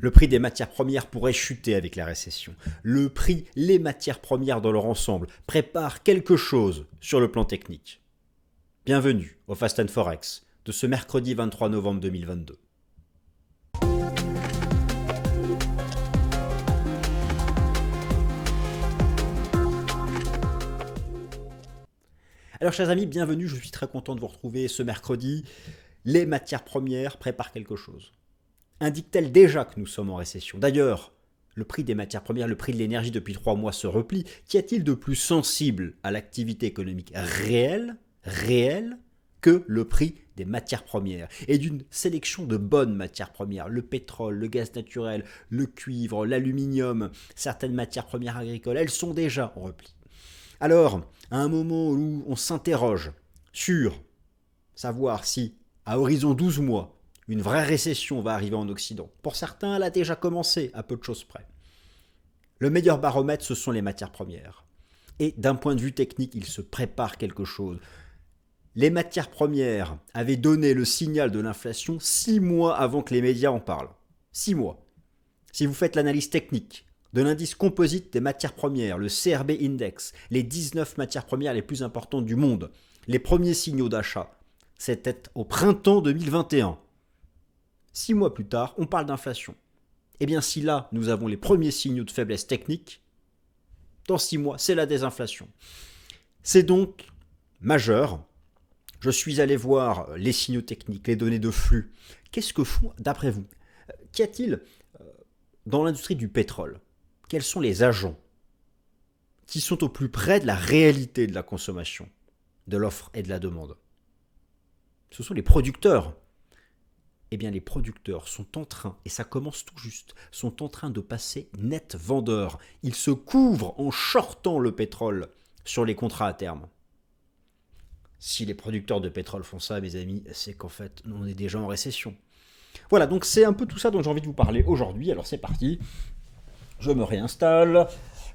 Le prix des matières premières pourrait chuter avec la récession. Le prix, les matières premières dans leur ensemble, préparent quelque chose sur le plan technique. Bienvenue au Fast and Forex de ce mercredi 23 novembre 2022. Alors chers amis, bienvenue, je suis très content de vous retrouver ce mercredi. Les matières premières préparent quelque chose. Indique-t-elle déjà que nous sommes en récession? D'ailleurs, le prix des matières premières, le prix de l'énergie depuis 3 mois se replie. Qu'y a-t-il de plus sensible à l'activité économique réelle que le prix des matières premières et d'une sélection de bonnes matières premières, le pétrole, le gaz naturel, le cuivre, l'aluminium, certaines matières premières agricoles, elles sont déjà en repli. Alors, à un moment où on s'interroge sur savoir si, à horizon 12 mois, une vraie récession va arriver en Occident, pour certains, elle a déjà commencé, à peu de choses près. Le meilleur baromètre, ce sont les matières premières. Et d'un point de vue technique, il se prépare quelque chose. Les matières premières avaient donné le signal de l'inflation 6 mois avant que les médias en parlent. 6 mois. Si vous faites l'analyse technique de l'indice composite des matières premières, le CRB Index, les 19 matières premières les plus importantes du monde, les premiers signaux d'achat, c'était au printemps 2021. 6 mois plus tard, on parle d'inflation. Eh bien, si là, nous avons les premiers signaux de faiblesse technique, dans 6 mois, c'est la désinflation. C'est donc majeur. Je suis allé voir les signaux techniques, les données de flux. Qu'est-ce que font, d'après vous? Qu'y a-t-il dans l'industrie du pétrole? Quels sont les agents qui sont au plus près de la réalité de la consommation, de l'offre et de la demande? Ce sont les producteurs. Eh bien, les producteurs sont en train, et ça commence tout juste, sont en train de passer net vendeurs. Ils se couvrent en shortant le pétrole sur les contrats à terme. Si les producteurs de pétrole font ça, mes amis, c'est qu'en fait, on est déjà en récession. Voilà, donc c'est un peu tout ça dont j'ai envie de vous parler aujourd'hui. Alors c'est parti, je me réinstalle.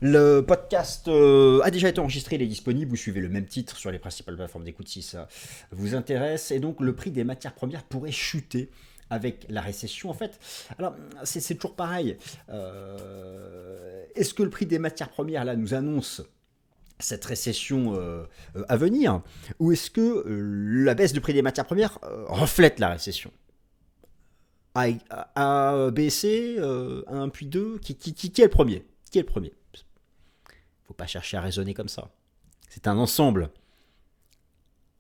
Le podcast a déjà été enregistré, il est disponible. Vous suivez le même titre sur les principales plateformes d'écoute si ça vous intéresse. Et donc le prix des matières premières pourrait chuter avec la récession. En fait, alors c'est toujours pareil. Est-ce que le prix des matières premières là nous annonce cette récession à venir, ou est-ce que la baisse du prix des matières premières reflète la récession? A, B, C, 1 puis 2, qui est le premier? Qui est le premier? Faut pas chercher à raisonner comme ça. C'est un ensemble.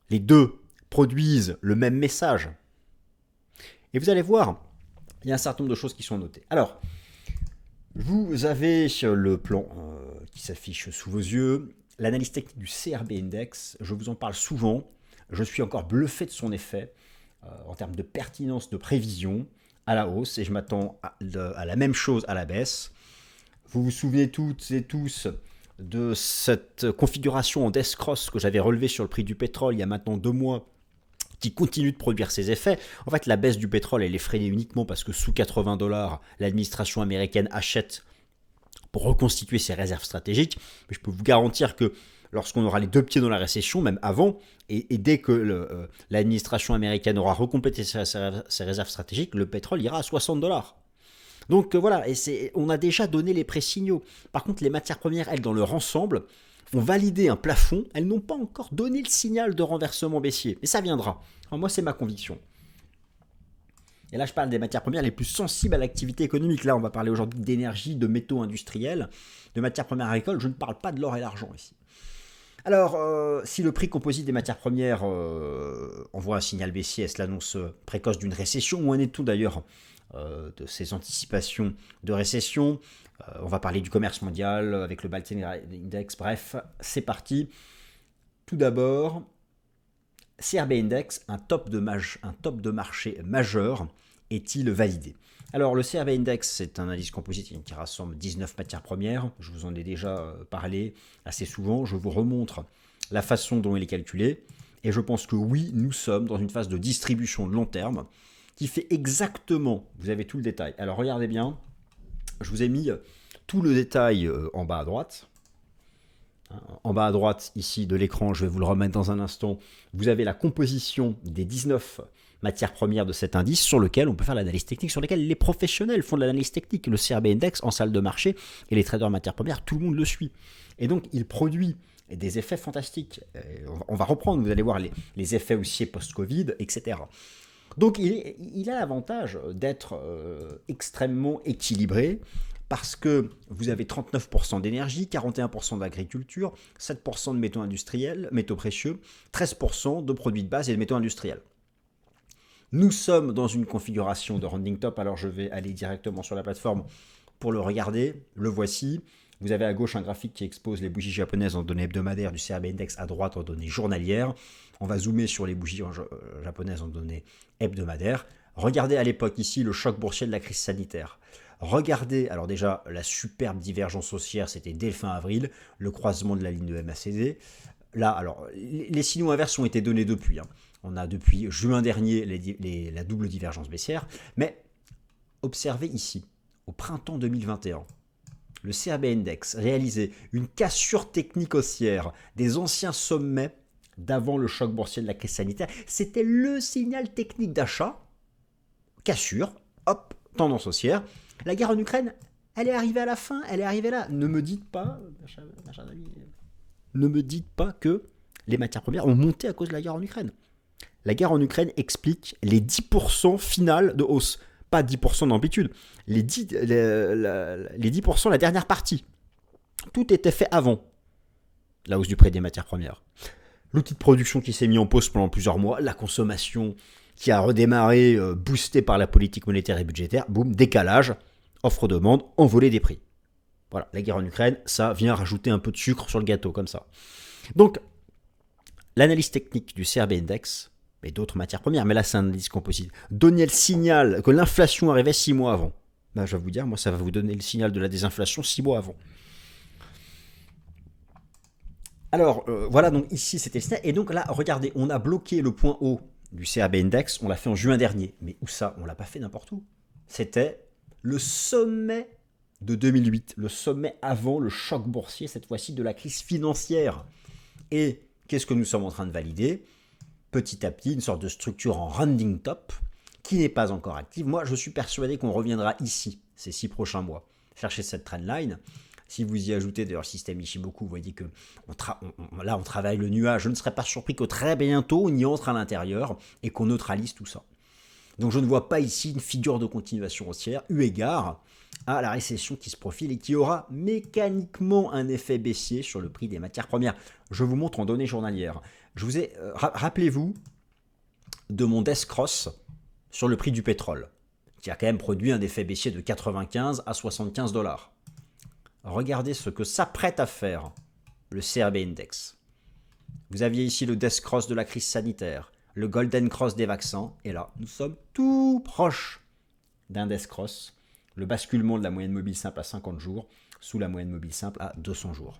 Les deux produisent le même message. Et vous allez voir, il y a un certain nombre de choses qui sont notées. Alors, vous avez le plan qui s'affiche sous vos yeux, l'analyse technique du CRB Index, je vous en parle souvent, je suis encore bluffé de son effet en termes de pertinence de prévision à la hausse, et je m'attends à la même chose à la baisse. Vous vous souvenez toutes et tous de cette configuration en death cross que j'avais relevée sur le prix du pétrole il y a maintenant 2 mois, qui continue de produire ses effets. En fait, la baisse du pétrole, elle est freinée uniquement parce que sous $80, l'administration américaine achète pour reconstituer ses réserves stratégiques. Mais je peux vous garantir que lorsqu'on aura les 2 pieds dans la récession, même avant, et dès que l'administration américaine aura recomplété ses réserves stratégiques, le pétrole ira à $60. Donc voilà, et on a déjà donné les pré-signaux. Par contre, les matières premières, elles, dans leur ensemble, ont validé un plafond, elles n'ont pas encore donné le signal de renversement baissier. Mais ça viendra. Alors moi, c'est ma conviction. Et là, je parle des matières premières les plus sensibles à l'activité économique. Là, on va parler aujourd'hui d'énergie, de métaux industriels, de matières premières agricoles. Je ne parle pas de l'or et l'argent ici. Alors, si le prix composite des matières premières envoie un signal baissier, est-ce l'annonce précoce d'une récession? Où en est-on d'ailleurs de ces anticipations de récession? On va parler du commerce mondial avec le Baltic Index. Bref, c'est parti. Tout d'abord, CRB Index, un top de marché majeur, est-il validé? Alors, le CRB Index, c'est un indice composite qui rassemble 19 matières premières. Je vous en ai déjà parlé assez souvent. Je vous remontre la façon dont il est calculé. Et je pense que oui, nous sommes dans une phase de distribution de long terme qui fait exactement, vous avez tout le détail. Alors, regardez bien, je vous ai mis tout le détail en bas à droite. En bas à droite, ici, de l'écran, je vais vous le remettre dans un instant. Vous avez la composition des 19 matières premières de cet indice sur lequel on peut faire l'analyse technique, sur lequel les professionnels font de l'analyse technique. Le CRB Index en salle de marché et les traders matières premières, tout le monde le suit. Et donc, il produit des effets fantastiques. On va reprendre, vous allez voir les effets haussiers post-Covid, etc. Donc, il a l'avantage d'être extrêmement équilibré parce que vous avez 39% d'énergie, 41% d'agriculture, 7% de métaux industriels, métaux précieux, 13% de produits de base et de métaux industriels. Nous sommes dans une configuration de rounding top, alors je vais aller directement sur la plateforme pour le regarder. Le voici. Vous avez à gauche un graphique qui expose les bougies japonaises en données hebdomadaires du CRB Index, à droite en données journalières. On va zoomer sur les bougies japonaises en données hebdomadaires. Regardez à l'époque ici le choc boursier de la crise sanitaire. Regardez, alors déjà la superbe divergence haussière, c'était dès le fin avril, le croisement de la ligne de MACD. Là, alors les signaux inverses ont été donnés depuis. On a depuis juin dernier la double divergence baissière. Mais observez ici, au printemps 2021, le CRB Index réalisait une cassure technique haussière des anciens sommets d'avant le choc boursier de la crise sanitaire. C'était le signal technique d'achat. Cassure, hop, tendance haussière. La guerre en Ukraine, elle est arrivée à la fin, elle est arrivée là. Ne me dites pas que les matières premières ont monté à cause de la guerre en Ukraine. La guerre en Ukraine explique les 10% finales de hausse. Pas 10% d'amplitude, les 10%, la dernière partie. Tout était fait avant la hausse du prix des matières premières. L'outil de production qui s'est mis en pause pendant plusieurs mois, la consommation qui a redémarré, boostée par la politique monétaire et budgétaire, boum, décalage, offre-demande, envolée des prix. Voilà, la guerre en Ukraine, ça vient rajouter un peu de sucre sur le gâteau, comme ça. Donc, l'analyse technique du CRB Index, et d'autres matières premières, mais là c'est un indice composite, donnait le signal que l'inflation arrivait 6 mois avant. Ben, je vais vous dire, moi ça va vous donner le signal de la désinflation 6 mois avant. Alors voilà, donc ici c'était le signal, et donc là regardez, on a bloqué le point haut du CRB Index, on l'a fait en juin dernier, mais où ça? On l'a pas fait n'importe où. C'était le sommet de 2008, le sommet avant le choc boursier, cette fois-ci de la crise financière. Et qu'est-ce que nous sommes en train de valider? Petit à petit, une sorte de structure en rounding top qui n'est pas encore active. Moi, je suis persuadé qu'on reviendra ici, ces 6 prochains mois. Cherchez cette trendline. Si vous y ajoutez d'ailleurs système Ishimoku, vous voyez que là, on travaille le nuage. Je ne serais pas surpris que très bientôt, on y entre à l'intérieur et qu'on neutralise tout ça. Donc, je ne vois pas ici une figure de continuation haussière, eu égard à la récession qui se profile et qui aura mécaniquement un effet baissier sur le prix des matières premières. Je vous montre en données journalières. Je vous ai rappelez-vous de mon desk cross sur le prix du pétrole, qui a quand même produit un effet baissier de 95 à 75 $. Regardez ce que s'apprête à faire le CRB Index. Vous aviez ici le desk cross de la crise sanitaire, le golden cross des vaccins, et là, nous sommes tout proches d'un desk cross, le basculement de la moyenne mobile simple à 50 jours sous la moyenne mobile simple à 200 jours.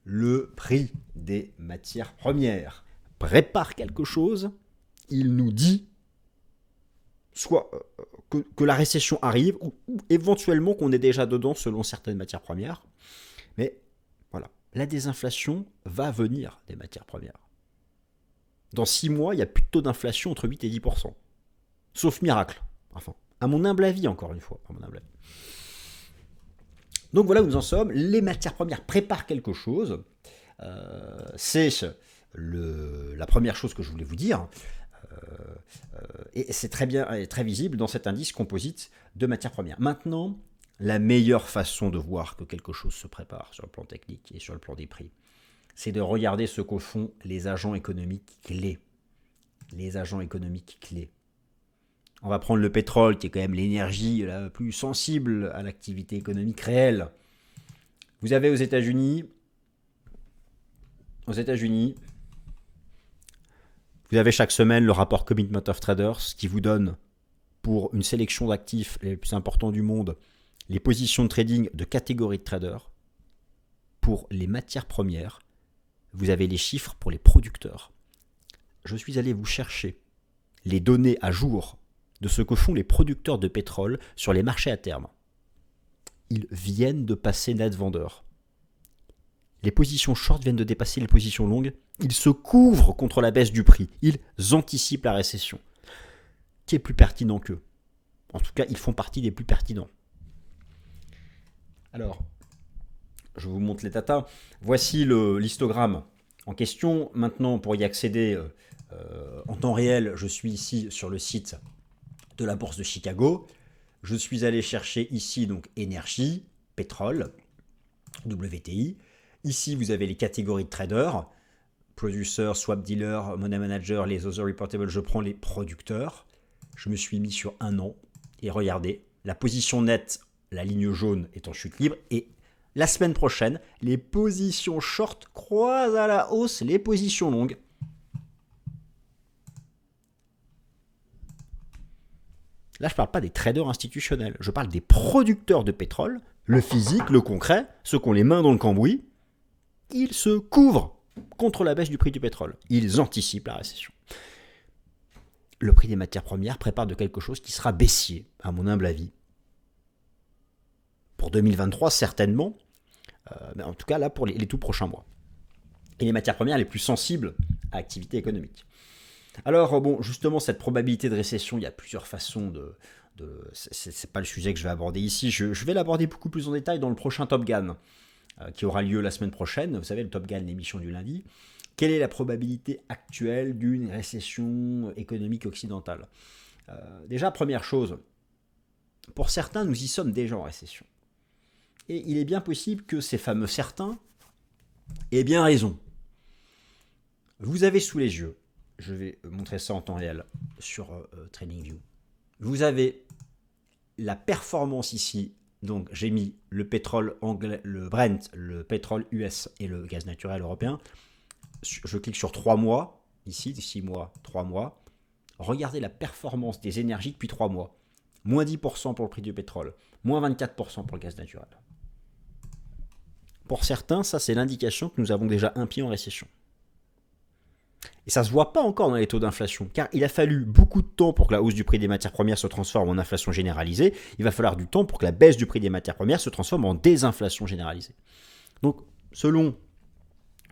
Le prix des matières premières prépare quelque chose, il nous dit soit que la récession arrive, ou éventuellement qu'on est déjà dedans selon certaines matières premières, mais voilà, la désinflation va venir des matières premières. Dans 6 mois, il n'y a plus de taux d'inflation entre 8 et 10%, sauf miracle, enfin, à mon humble avis encore une fois, à mon humble avis. Donc voilà où nous en sommes. Les matières premières préparent quelque chose. C'est la première chose que je voulais vous dire. Et c'est très bien et très visible dans cet indice composite de matières premières. Maintenant, la meilleure façon de voir que quelque chose se prépare sur le plan technique et sur le plan des prix, c'est de regarder ce qu'au font les agents économiques clés. Les agents économiques clés. On va prendre le pétrole, qui est quand même l'énergie la plus sensible à l'activité économique réelle. Vous avez aux États-Unis, vous avez chaque semaine le rapport Commitment of Traders qui vous donne, pour une sélection d'actifs les plus importants du monde, les positions de trading de catégories de traders. Pour les matières premières, vous avez les chiffres pour les producteurs. Je suis allé vous chercher les données à jour de ce que font les producteurs de pétrole sur les marchés à terme. Ils viennent de passer net vendeur. Les positions short viennent de dépasser les positions longues. Ils se couvrent contre la baisse du prix. Ils anticipent la récession. qui est plus pertinent qu'eux. En tout cas, ils font partie des plus pertinents. Alors, je vous montre les datas. Voici l'histogramme en question. Maintenant, pour y accéder en temps réel, je suis ici sur le site de la bourse de Chicago. Je suis allé chercher ici donc énergie, pétrole, WTI. Ici, vous avez les catégories de traders, producer, swap dealer, money manager, les other reportables. Je prends les producteurs. Je me suis mis sur 1 an et regardez, la position nette, la ligne jaune est en chute libre et la semaine prochaine, les positions short croisent à la hausse les positions longues. Là, je ne parle pas des traders institutionnels, je parle des producteurs de pétrole, le physique, le concret, ceux qui ont les mains dans le cambouis. Ils se couvrent contre la baisse du prix du pétrole. Ils anticipent la récession. Le prix des matières premières prépare de quelque chose qui sera baissier, à mon humble avis. Pour 2023, certainement, mais en tout cas là pour les tout prochains mois. Et les matières premières les plus sensibles à l'activité économique. Alors bon, justement, cette probabilité de récession, il y a plusieurs façons c'est pas le sujet que je vais aborder ici. Je vais l'aborder beaucoup plus en détail dans le prochain Top Gun, qui aura lieu la semaine prochaine. Vous savez, le Top Gun, l'émission du lundi. Quelle est la probabilité actuelle d'une récession économique occidentale ? Déjà, première chose, pour certains, nous y sommes déjà en récession. Et il est bien possible que ces fameux certains aient bien raison. Vous avez sous les yeux, je vais montrer ça en temps réel sur TradingView, vous avez la performance ici. Donc j'ai mis le pétrole anglais, le Brent, le pétrole US et le gaz naturel européen. Je clique sur 3 mois, ici, 6 mois, 3 mois. Regardez la performance des énergies depuis 3 mois. Moins 10% pour le prix du pétrole, moins 24% pour le gaz naturel. Pour certains, ça c'est l'indication que nous avons déjà un pied en récession. Et ça ne se voit pas encore dans les taux d'inflation, car il a fallu beaucoup de temps pour que la hausse du prix des matières premières se transforme en inflation généralisée. Il va falloir du temps pour que la baisse du prix des matières premières se transforme en désinflation généralisée. Donc, selon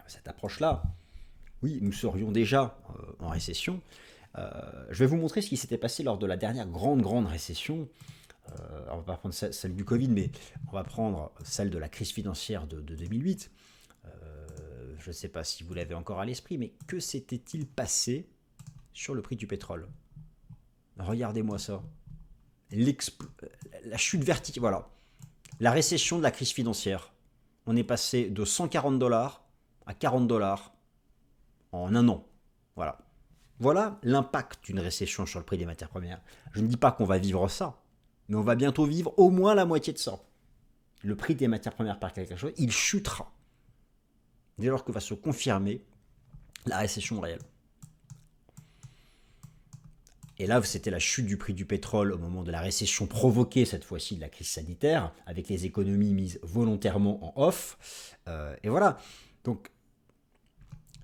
cette approche-là, oui, nous serions déjà en récession. Je vais vous montrer ce qui s'était passé lors de la dernière grande récession. On va pas prendre celle du Covid, mais on va prendre celle de la crise financière de 2008. Je ne sais pas si vous l'avez encore à l'esprit, mais que s'était-il passé sur le prix du pétrole ? Regardez-moi ça. La chute verticale, voilà. La récession de la crise financière. On est passé de $140 à $40 en 1 an. Voilà. Voilà l'impact d'une récession sur le prix des matières premières. Je ne dis pas qu'on va vivre ça, mais on va bientôt vivre au moins la moitié de ça. Le prix des matières premières par quelque chose, il chutera. Dès lors que va se confirmer la récession réelle. Et là, c'était la chute du prix du pétrole au moment de la récession provoquée, cette fois-ci, de la crise sanitaire, avec les économies mises volontairement en off. Et voilà. Donc,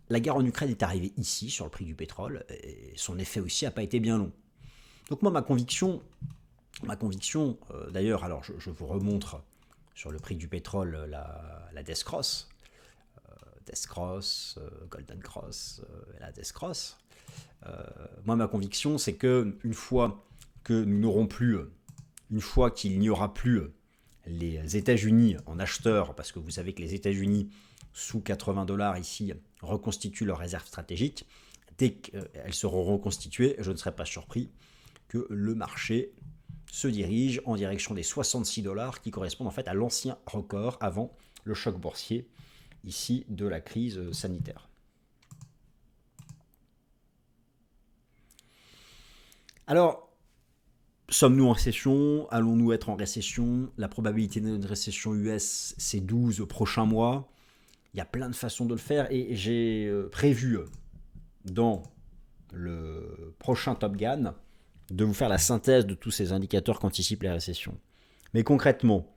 la guerre en Ukraine est arrivée ici, sur le prix du pétrole, et son effet aussi n'a pas été bien long. Donc moi, ma conviction d'ailleurs, alors je vous remontre sur le prix du pétrole la Death Cross, Golden Cross, la Death Cross. Moi, ma conviction, c'est que une fois qu'il n'y aura plus les États-Unis en acheteurs, parce que vous savez que les États-Unis sous $80 ici reconstituent leurs réserves stratégiques, dès qu'elles seront reconstituées, je ne serai pas surpris que le marché se dirige en direction des $66 qui correspondent en fait à l'ancien record avant le choc boursier ici de la crise sanitaire. Alors, sommes-nous en récession ? Allons-nous être en récession ? La probabilité d'une récession US, c'est 12 prochains mois. Il y a plein de façons de le faire et j'ai prévu dans le prochain Top Gun de vous faire la synthèse de tous ces indicateurs qu'anticipent les récessions. Mais concrètement,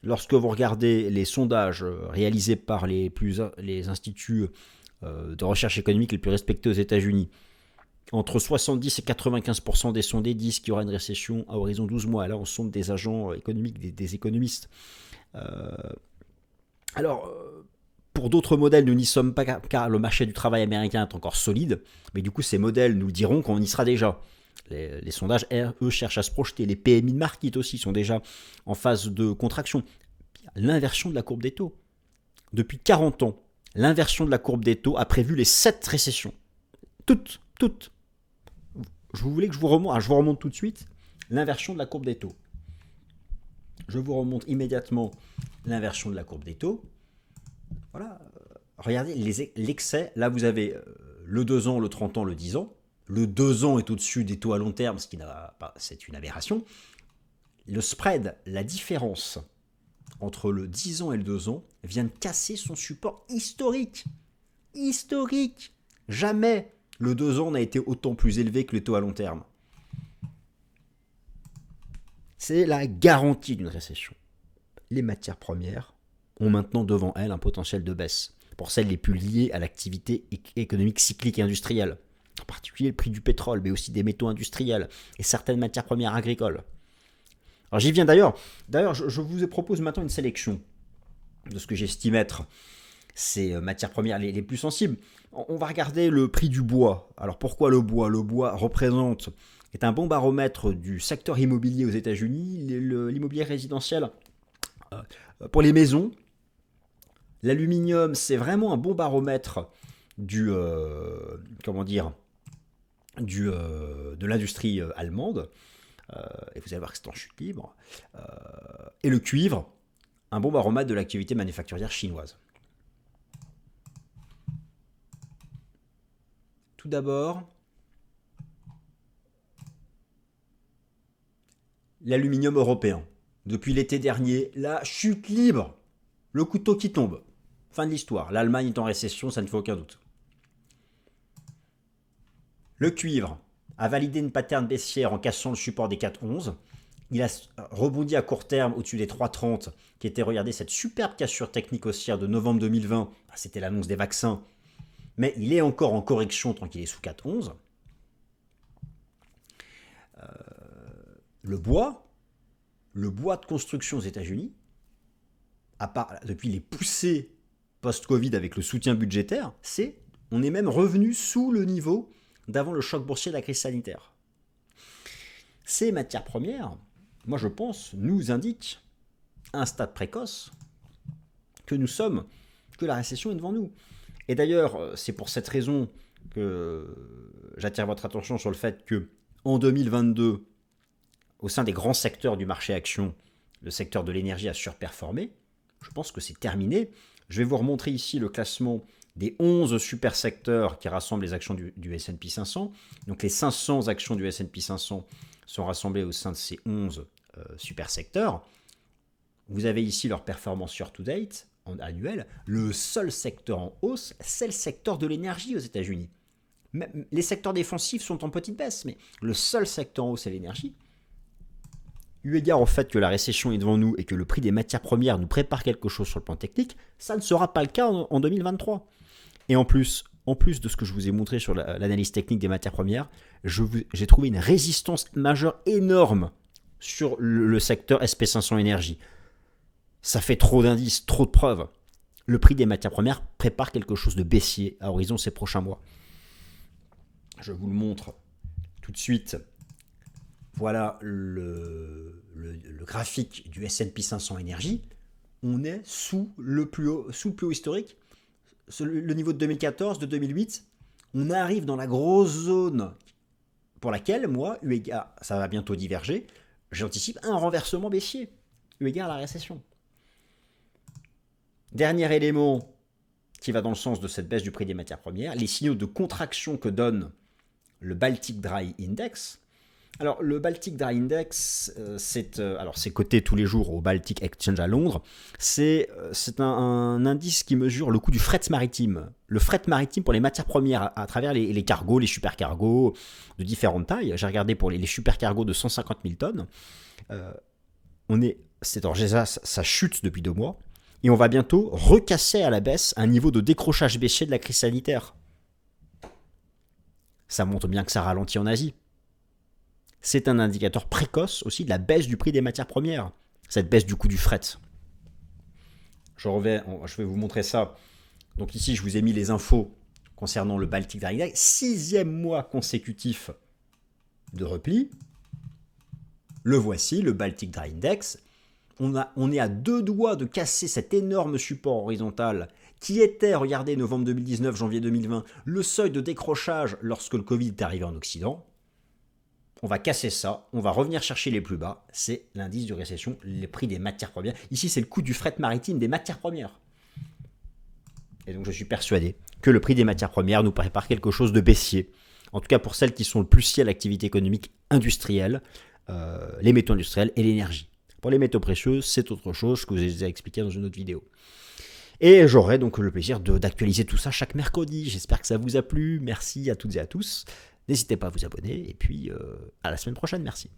lorsque vous regardez les sondages réalisés par les instituts de recherche économique les plus respectés aux États-Unis, entre 70 et 95% des sondés disent qu'il y aura une récession à horizon 12 mois. Là, on sonde des agents économiques, des économistes. Pour d'autres modèles, nous n'y sommes pas car le marché du travail américain est encore solide. Mais du coup, ces modèles nous diront qu'on y sera déjà. Les sondages, eux, cherchent à se projeter. Les PMI de Markit aussi sont déjà en phase de contraction. L'inversion de la courbe des taux. Depuis 40 ans, l'inversion de la courbe des taux a prévu les 7 récessions. Toutes. Je voulais que je vous remonte tout de suite l'inversion de la courbe des taux. Je vous remonte immédiatement l'inversion de la courbe des taux. Voilà. Regardez l'excès. Là, vous avez le 2 ans, le 30 ans, le 10 ans. Le 2 ans est au-dessus des taux à long terme, ce qui n'a pas, c'est une aberration. Le spread, la différence entre le 10 ans et le 2 ans, vient de casser son support historique. Historique. Jamais le 2 ans n'a été autant plus élevé que les taux à long terme. C'est la garantie d'une récession. Les matières premières ont maintenant devant elles un potentiel de baisse, pour celles les plus liées à l'activité économique cyclique et industrielle, en particulier le prix du pétrole, mais aussi des métaux industriels et certaines matières premières agricoles. Alors j'y viens d'ailleurs. Je vous propose maintenant une sélection de ce que j'estime être ces matières premières les plus sensibles. On va regarder le prix du bois. Alors pourquoi le bois ? Le bois est un bon baromètre du secteur immobilier aux États-Unis, l'immobilier résidentiel pour les maisons. L'aluminium, c'est vraiment un bon baromètre de l'industrie allemande. Et vous allez voir que c'est en chute libre. Et le cuivre, un bon baromètre de l'activité manufacturière chinoise. Tout d'abord, l'aluminium européen. Depuis l'été dernier, la chute libre. Le couteau qui tombe. Fin de l'histoire. L'Allemagne est en récession, ça ne fait aucun doute. Le cuivre a validé une pattern baissière en cassant le support des 4,11. Il a rebondi à court terme au-dessus des 3,30, qui était, regardez, cette superbe cassure technique haussière de novembre 2020. C'était l'annonce des vaccins. Mais il est encore en correction tant qu'il est sous 4,11. Le bois de construction aux États-Unis, depuis les poussées post-Covid avec le soutien budgétaire, on est même revenu sous le niveau d'avant le choc boursier de la crise sanitaire. Ces matières premières, moi je pense, nous indiquent à un stade précoce que la récession est devant nous. Et d'ailleurs, c'est pour cette raison que j'attire votre attention sur le fait que en 2022, au sein des grands secteurs du marché action, le secteur de l'énergie a surperformé. Je pense que c'est terminé. Je vais vous remontrer ici le classement des 11 super secteurs qui rassemblent les actions du S&P 500. Donc les 500 actions du S&P 500 sont rassemblées au sein de ces 11 super secteurs. Vous avez ici leur performance year to date, en annuel. Le seul secteur en hausse, c'est le secteur de l'énergie aux États-Unis. Les secteurs défensifs sont en petite baisse, mais le seul secteur en hausse, c'est l'énergie. Eu égard au fait que la récession est devant nous et que le prix des matières premières nous prépare quelque chose sur le plan technique, ça ne sera pas le cas en 2023. Et en plus de ce que je vous ai montré sur l'analyse technique des matières premières, j'ai trouvé une résistance majeure énorme sur le secteur SP500 énergie. Ça fait trop d'indices, trop de preuves. Le prix des matières premières prépare quelque chose de baissier à horizon ces prochains mois. Je vous le montre tout de suite. Voilà le graphique du S&P 500 énergie. On est sous le plus haut historique, le niveau de 2014, de 2008. On arrive dans la grosse zone pour laquelle, moi, eu égard, ça va bientôt diverger, j'anticipe un renversement baissier, eu égard à la récession. Dernier élément qui va dans le sens de cette baisse du prix des matières premières, les signaux de contraction que donne le Baltic Dry Index. Alors, le Baltic Dry Index, c'est coté tous les jours au Baltic Exchange à Londres. C'est un indice qui mesure le coût du fret maritime. Le fret maritime pour les matières premières à travers les cargos, les supercargos de différentes tailles. J'ai regardé pour les supercargos de 150 000 tonnes. Ça chute depuis 2 mois. Et on va bientôt recasser à la baisse un niveau de décrochage baissier de la crise sanitaire. Ça montre bien que ça ralentit en Asie. C'est un indicateur précoce aussi de la baisse du prix des matières premières, cette baisse du coût du fret. Je vais vous montrer ça. Donc ici, je vous ai mis les infos concernant le Baltic Dry Index. 6e mois consécutif de repli. Le voici, le Baltic Dry Index. On est à 2 doigts de casser cet énorme support horizontal qui était, regardez, novembre 2019, janvier 2020, le seuil de décrochage lorsque le Covid est arrivé en Occident. On va casser ça, on va revenir chercher les plus bas, c'est l'indice de récession, les prix des matières premières. Ici, c'est le coût du fret maritime des matières premières. Et donc, je suis persuadé que le prix des matières premières nous prépare quelque chose de baissier. En tout cas, pour celles qui sont le plus liées à l'activité économique industrielle, les métaux industriels et l'énergie. Pour les métaux précieux, c'est autre chose que je vous ai expliqué dans une autre vidéo. Et j'aurai donc le plaisir d'actualiser tout ça chaque mercredi. J'espère que ça vous a plu. Merci à toutes et à tous. N'hésitez pas à vous abonner. Et puis, à la semaine prochaine. Merci.